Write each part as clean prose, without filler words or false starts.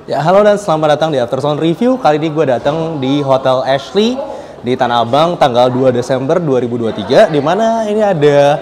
Ya, halo dan selamat datang di Aftersound Review. Kali ini gue datang di Hotel Ashley di Tanah Abang tanggal 2 Desember 2023, di mana ini ada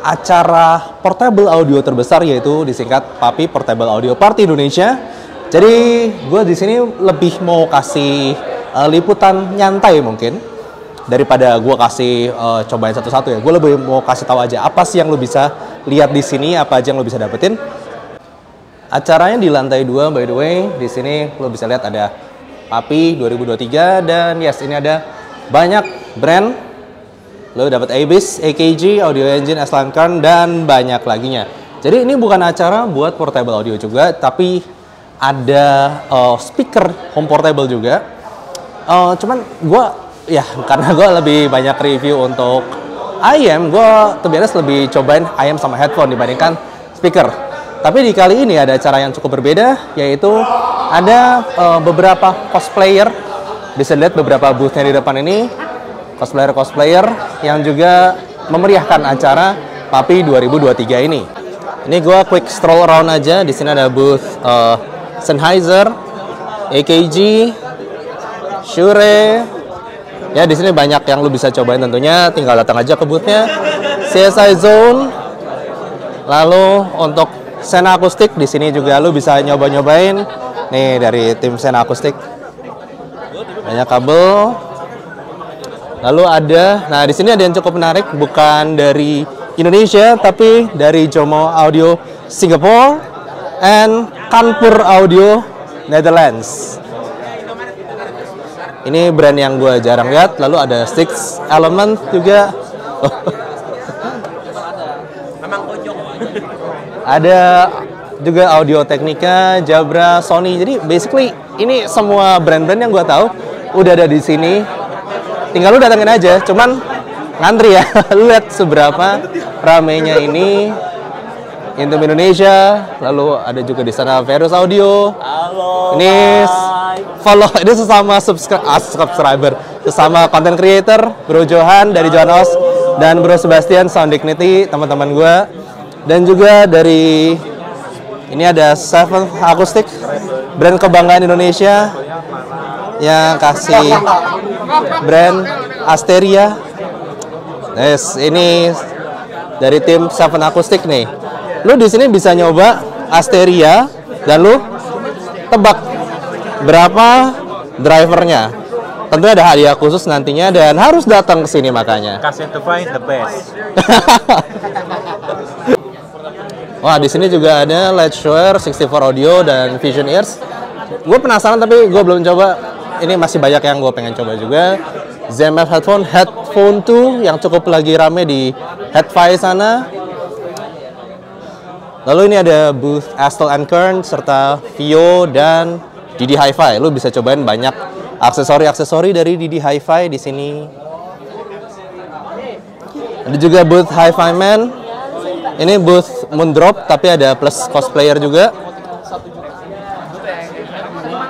acara portable audio terbesar, yaitu disingkat PAPI Portable Audio Party Indonesia. Jadi gue di sini lebih mau kasih liputan nyantai mungkin daripada gue kasih cobain satu-satu ya. Gue lebih mau kasih tahu aja apa sih yang lo bisa lihat di sini, apa aja yang lo bisa dapetin. Acaranya di lantai 2, by the way. Di sini lo bisa lihat ada PAPI 2023 dan yes, ini ada banyak brand. Lo dapat Abyss, AKG, Audio Engine, S-Lankan dan banyak laginya. Jadi ini bukan acara buat portable audio juga, tapi ada speaker home portable juga. Cuman gue ya karena gue lebih banyak review untuk IM, gue terbiasa lebih cobain IM sama headphone dibandingkan speaker. Tapi di kali ini ada acara yang cukup berbeda, yaitu ada beberapa cosplayer. Bisa lihat beberapa booth-nya di depan ini, cosplayer yang juga memeriahkan acara PAPI 2023 ini. Ini gue quick stroll around aja. Di sini ada booth Sennheiser, AKG, Shure. Ya, di sini banyak yang lu bisa cobain tentunya. Tinggal datang aja ke booth-nya. CSI Zone. Lalu untuk Sena Akustik di sini juga lu bisa nyoba-nyobain. Nih dari tim Sena Akustik. Banyak kabel. Lalu ada, nah di sini ada yang cukup menarik, bukan dari Indonesia tapi dari Jomo Audio Singapore and Kanpur Audio Netherlands. Ini brand yang gue jarang lihat. Lalu ada Six Element juga. Ada juga Audio Technica, Jabra, Sony. Jadi basically ini semua brand-brand yang gue tahu udah ada di sini. Tinggal lu datengin aja. Cuman ngantri ya. Lu lihat seberapa ramenya ini. Intum Indonesia. Lalu ada juga di sana Verus Audio. Halo. Ini follow. Ini sesama subscriber, sesama content creator. Bro Johan dari Johanos dan Bro Sebastian Sound Dignity, teman-teman gue. Dan juga dari ini ada Seventh Acoustic, brand kebanggaan Indonesia yang kasih brand Asteria. Yes, ini dari tim Seventh Acoustic nih. Lu di sini bisa nyoba Asteria dan lu tebak berapa drivernya. Tentunya ada hadiah khusus nantinya dan harus datang ke sini makanya. Kasih to find the best. Wah, di sini juga ada Ledgeware 64 Audio dan Vision Ears. Gue penasaran tapi gue belum coba. Ini masih banyak yang gue pengen coba juga. ZMF Headphone 2 yang cukup lagi rame di Headfi sana. Lalu ini ada booth Astel and Kern serta Vio dan Didi Hi-Fi. Lu bisa cobain banyak aksesori-aksesori dari Didi Hi-Fi di sini. Ada juga booth Hi-Fi Man. Ini booth Moondrop, tapi ada plus cosplayer juga.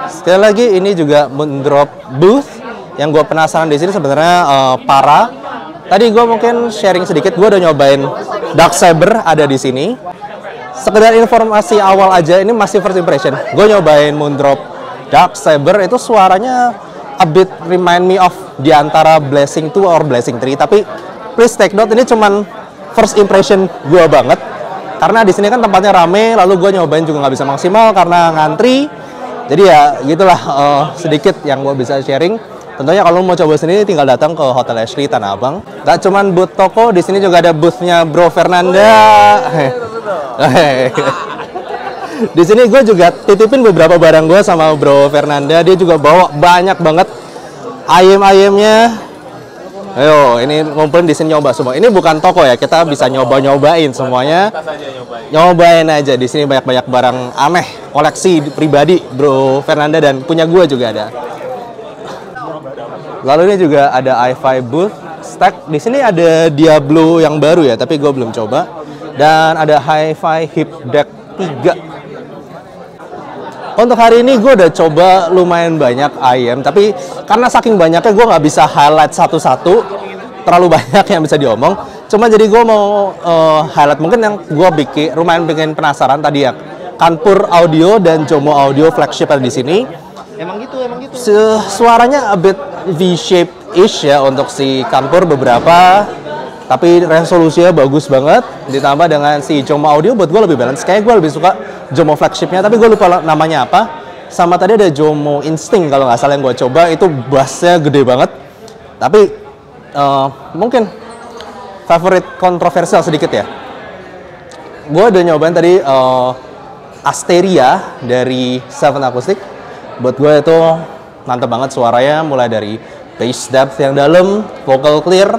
Sekali lagi, ini juga Moondrop booth. Yang gue penasaran di sini sebenarnya para. Tadi gue mungkin sharing sedikit, gue udah nyobain Dark Saber ada di sini. Sekedar informasi awal aja, ini masih first impression. Gue nyobain Moondrop Dark Saber, itu suaranya a bit remind me of di antara Blessing 2 or Blessing 3. Tapi please take note, ini cuman first impression gue banget, karena di sini kan tempatnya rame, lalu gue nyobain juga nggak bisa maksimal karena ngantri. Jadi ya gitulah sedikit yang gue bisa sharing. Tentunya kalau mau coba sendiri tinggal datang ke Hotel Ashley Tanah Abang. Gak cuman booth toko, di sini juga ada boothnya Bro Fernanda. Di sini gue juga titipin beberapa barang gue sama Bro Fernanda. Dia juga bawa banyak banget ayam-ayamnya. Ayo, ini ngumpulin di sini nyoba semua. Ini bukan toko ya, kita bisa nyobain semuanya. Nyobain aja. Di sini banyak barang aneh, koleksi pribadi Bro Fernanda dan punya gue juga ada. Lalu ini juga ada Hi-Fi booth stack. Di sini ada Diablo yang baru ya, tapi gue belum coba. Dan ada Hi-Fi Hip Deck 3. Untuk hari ini gue udah coba lumayan banyak IM, tapi karena saking banyaknya gue nggak bisa highlight satu-satu, terlalu banyak yang bisa diomong. Cuma jadi gue mau highlight mungkin yang gue lumayan bikin penasaran tadi ya. Kanpur Audio dan Jomo Audio flagship ada di sini. Emang gitu. Suaranya a bit V-shape-ish ya untuk si Kanpur beberapa, tapi resolusinya bagus banget. Ditambah dengan si Jomo Audio buat gue lebih balance. Kayaknya gue lebih suka Jomo flagshipnya, tapi gue lupa namanya apa. Sama tadi ada Jomo Instinct kalau nggak salah yang gue coba, itu bassnya gede banget. Tapi mungkin favorit kontroversial sedikit ya. Gue udah nyobain tadi Asteria dari Seven Acoustic. Buat gue itu mantep banget suaranya, mulai dari bass depth yang dalam, vocal clear,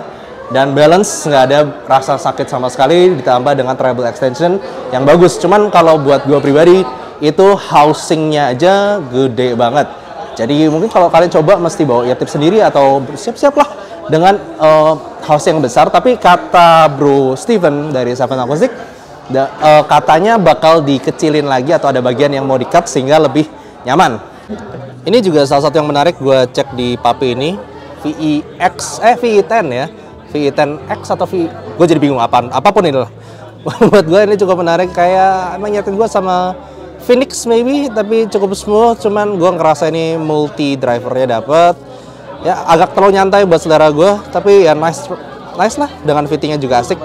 dan balance, nggak ada rasa sakit sama sekali, ditambah dengan treble extension yang bagus. Cuman kalau buat gue pribadi, itu housingnya aja gede banget. Jadi mungkin kalau kalian coba mesti bawa eartip sendiri atau siap-siap lah dengan housing yang besar. Tapi kata Bro Steven dari Seven Acoustic, katanya bakal dikecilin lagi atau ada bagian yang mau di-cut sehingga lebih nyaman. Ini juga salah satu yang menarik, gue cek di Papi ini, VE10 ya, VE10X atau gue jadi bingung apapun ini lah. Buat gue ini cukup menarik, kayak emang nyetin gue sama Phoenix maybe, tapi cukup smooth. Cuman gue ngerasa ini multi drivernya dapet, ya agak terlalu nyantai buat selera gue, tapi ya nice lah, dengan fittingnya juga asik.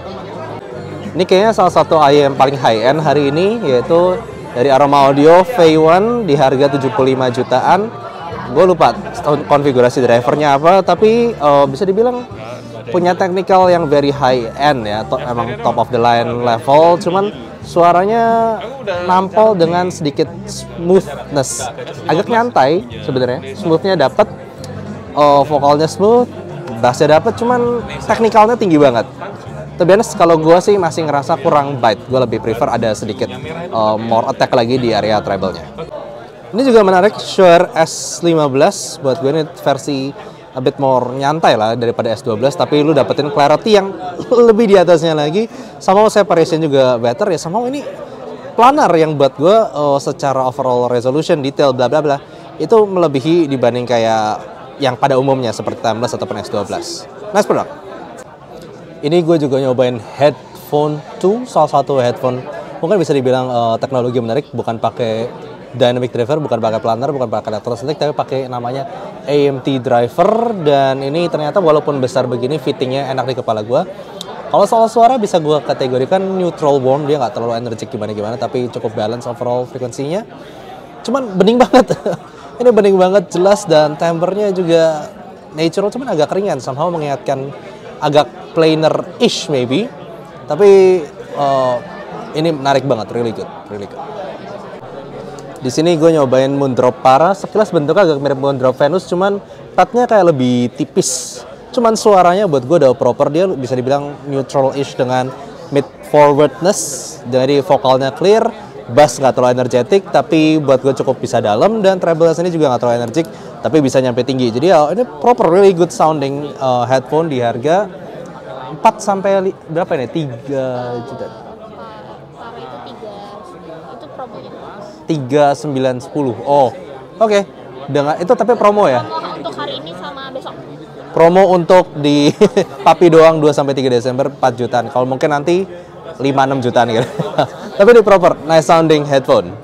Ini kayaknya salah satu yang paling high end hari ini, yaitu dari Aroma Audio V1 di harga 75 jutaan. Gue lupa konfigurasi drivernya apa, tapi bisa dibilang punya technical yang very high end ya, emang top of the line level. Cuman suaranya nampol dengan sedikit smoothness, agak nyantai sebenarnya. Smoothnya dapet, vokalnya smooth, bassnya dapet, cuman technicalnya tinggi banget. To be honest, kalau gue sih masih ngerasa kurang bite. Gue lebih prefer ada sedikit more attack lagi di area treble-nya. Ini juga menarik, Shure S15. Buat gue ini versi a bit more nyantai lah daripada S12. Tapi lu dapetin clarity yang lebih di atasnya lagi. Sama separation juga better ya. Sama ini planar yang buat gue secara overall resolution, detail, bla bla bla, itu melebihi dibanding kayak yang pada umumnya seperti Timeless ataupun S12. Nice product. Ini gue juga nyobain headphone 2, salah satu headphone mungkin bisa dibilang teknologi menarik, bukan pakai dynamic driver, bukan pakai planar, bukan pakai electrostatic, tapi pakai namanya AMT driver. Dan ini ternyata walaupun besar begini, fittingnya enak di kepala gue. Kalau soal suara bisa gue kategorikan neutral warm, dia nggak terlalu energik gimana-gimana, tapi cukup balance overall frekuensinya. Cuman bening banget, ini bening banget, jelas, dan timbre-nya juga natural, cuman agak keringan, somehow mengingatkan agak plainer-ish maybe, tapi ini menarik banget, really good. Di sini gue nyobain Moondrop Para, sekilas bentuknya agak mirip Moondrop Venus, cuman petnya kayak lebih tipis. Cuman suaranya buat gue udah proper, dia bisa dibilang neutral-ish dengan mid forwardness, jadi vokalnya clear, bass nggak terlalu energetik, tapi buat gue cukup bisa dalam, dan treble ini juga nggak terlalu energik, tapi bisa nyampe tinggi. Jadi ya ini proper, really good sounding headphone di harga 4 sampai berapa ini? 3 juta. Para itu 3, itu promonya. 3910. Oh, oke. Dengan itu tapi promo ya? Promo untuk hari ini sama besok. Promo untuk di Papi doang 2 sampai 3 Desember 4 jutaan. Kalau mungkin nanti 5-6 jutaan gitu. Tapi ini proper, nice sounding headphone.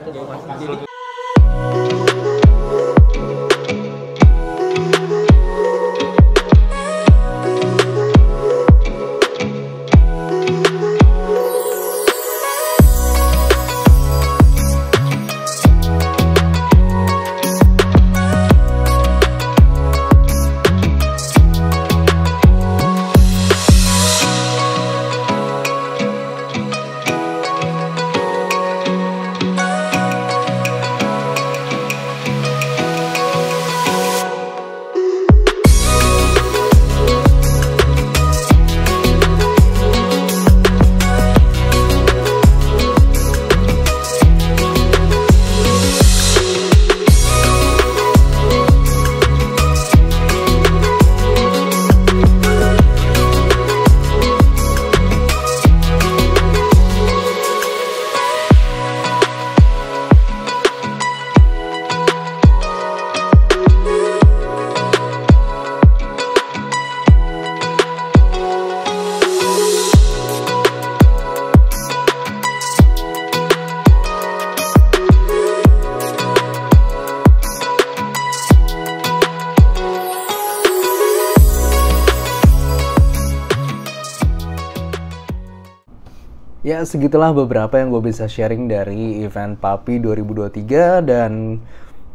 ya segitulah beberapa yang gue bisa sharing dari event PAPI 2023. Dan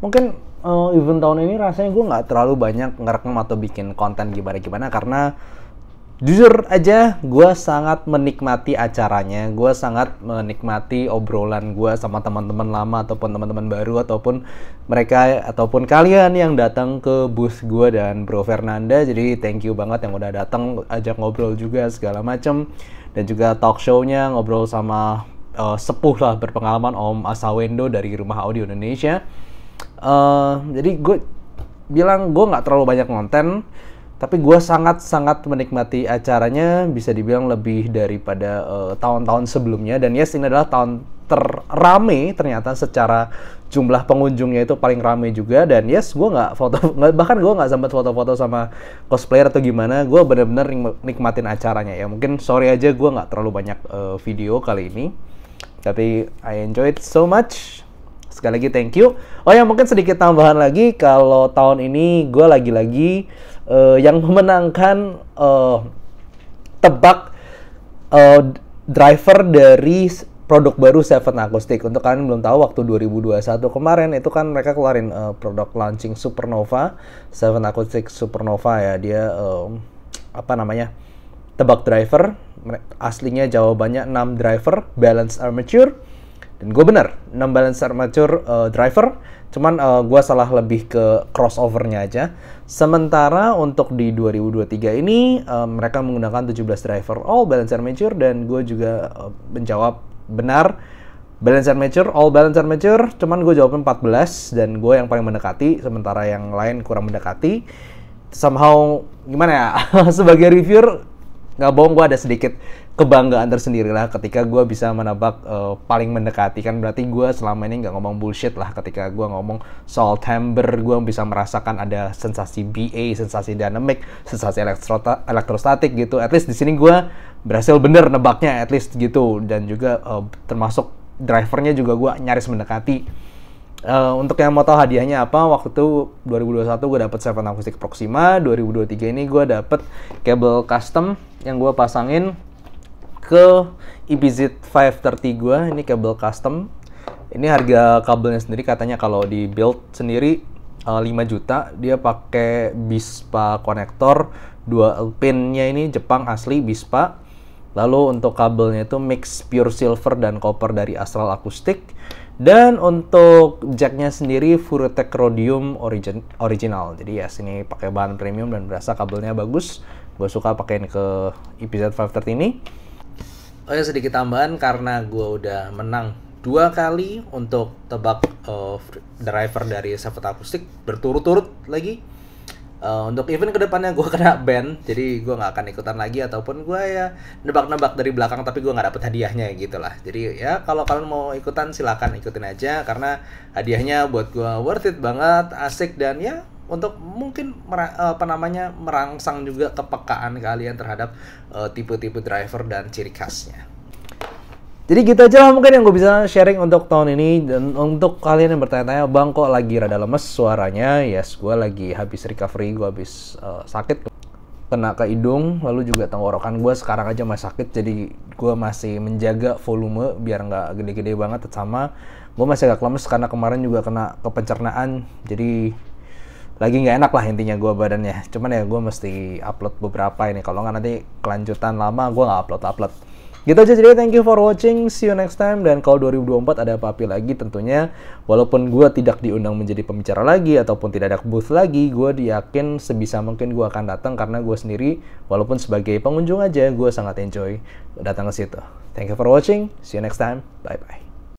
mungkin event tahun ini rasanya gue nggak terlalu banyak ngerekam atau bikin konten gimana-gimana, karena jujur aja gue sangat menikmati acaranya. Gue sangat menikmati obrolan gue sama teman-teman lama ataupun teman-teman baru, ataupun mereka ataupun kalian yang datang ke booth gue dan Bro Fernanda. Jadi thank you banget yang udah datang, ajak ngobrol juga segala macem. Dan juga talk show-nya ngobrol sama sepuh lah berpengalaman Om Asawendo dari Rumah Audio Indonesia. Jadi gue bilang gue nggak terlalu banyak konten, tapi gue sangat-sangat menikmati acaranya, bisa dibilang lebih daripada tahun-tahun sebelumnya. Dan yes, ini adalah tahun terrame ternyata secara jumlah pengunjungnya, itu paling rame juga. Dan yes, gue bahkan gue nggak sempat foto-foto sama cosplayer atau gimana. Gue bener-bener nikmatin acaranya ya. Mungkin sorry aja gue nggak terlalu banyak video kali ini, tapi I enjoyed so much. Sekali lagi thank you. Oh ya, mungkin sedikit tambahan lagi, kalau tahun ini gue lagi-lagi yang memenangkan tebak driver dari produk baru Seven Acoustic. Untuk kalian belum tahu, waktu 2021 kemarin itu kan mereka keluarin produk launching Supernova, Seven Acoustic Supernova ya. Dia tebak driver. Aslinya jawabannya 6 driver balance armature. Dan gue bener, 6 balance armature driver. Cuman gue salah lebih ke crossovernya aja. Sementara untuk di 2023 ini mereka menggunakan 17 driver all balance armature. Dan gue juga menjawab benar, balance armature, all balance armature. Cuman gue jawabnya 14 dan gue yang paling mendekati, sementara yang lain kurang mendekati. Somehow gimana ya, sebagai reviewer nggak bohong, gue ada sedikit kebanggaan tersendiri lah ketika gue bisa menebak paling mendekati. Kan berarti gue selama ini nggak ngomong bullshit lah ketika gue ngomong soal timbre. Gue bisa merasakan ada sensasi BA, sensasi dynamic, sensasi elektrostatik gitu. At least di sini gue berhasil bener nebaknya, at least gitu. Dan juga termasuk drivernya juga gue nyaris mendekati. Untuk yang mau tahu hadiahnya apa, waktu itu 2021 gue dapet Seven Acoustic Proxima. 2023 ini gue dapet kabel custom yang gue pasangin ke EPZ 530 gue. Ini kabel custom. Ini harga kabelnya sendiri katanya kalau di build sendiri 5 juta. Dia pakai Bispa konektor, dual pinnya ini Jepang asli Bispa. Lalu untuk kabelnya itu mix pure silver dan copper dari Astral Acoustic. Dan untuk jacknya sendiri Furutek Rhodium original. Jadi ya sini pakai bahan premium dan berasa kabelnya bagus. Gue suka pakein ke EPZ 530 ini. Oh ya, sedikit tambahan karena gue udah menang 2 kali untuk tebak driver dari Seven Acoustic berturut-turut lagi. Untuk event kedepannya gue kena ban, jadi gue nggak akan ikutan lagi, ataupun gue ya nebak-nebak dari belakang tapi gue nggak dapet hadiahnya gitu lah. Jadi ya kalau kalian mau ikutan silakan ikutin aja, karena hadiahnya buat gue worth it banget, asik, dan ya untuk mungkin merangsang juga kepekaan kalian terhadap tipe-tipe driver dan ciri khasnya. Jadi gitu aja lah mungkin yang gue bisa sharing untuk tahun ini. Dan untuk kalian yang bertanya-tanya, bang kok lagi rada lemes suaranya? Yes, gue lagi habis recovery, gue habis sakit, kena ke hidung, lalu juga tenggorokan gue sekarang aja masih sakit. Jadi gue masih menjaga volume biar nggak gede-gede banget. Sama gue masih agak lemes karena kemarin juga kena ke pencernaan. Jadi lagi nggak enak lah intinya gue badannya. Cuman ya gue mesti upload beberapa ini, kalau nggak nanti kelanjutan lama gue nggak upload. Gitu aja, jadi thank you for watching, see you next time. Dan kalau 2024 ada PAPI lagi tentunya, walaupun gue tidak diundang menjadi pembicara lagi ataupun tidak ada booth lagi, gue yakin sebisa mungkin gue akan datang, karena gue sendiri walaupun sebagai pengunjung aja gue sangat enjoy datang ke situ. Thank you for watching, see you next time, bye bye.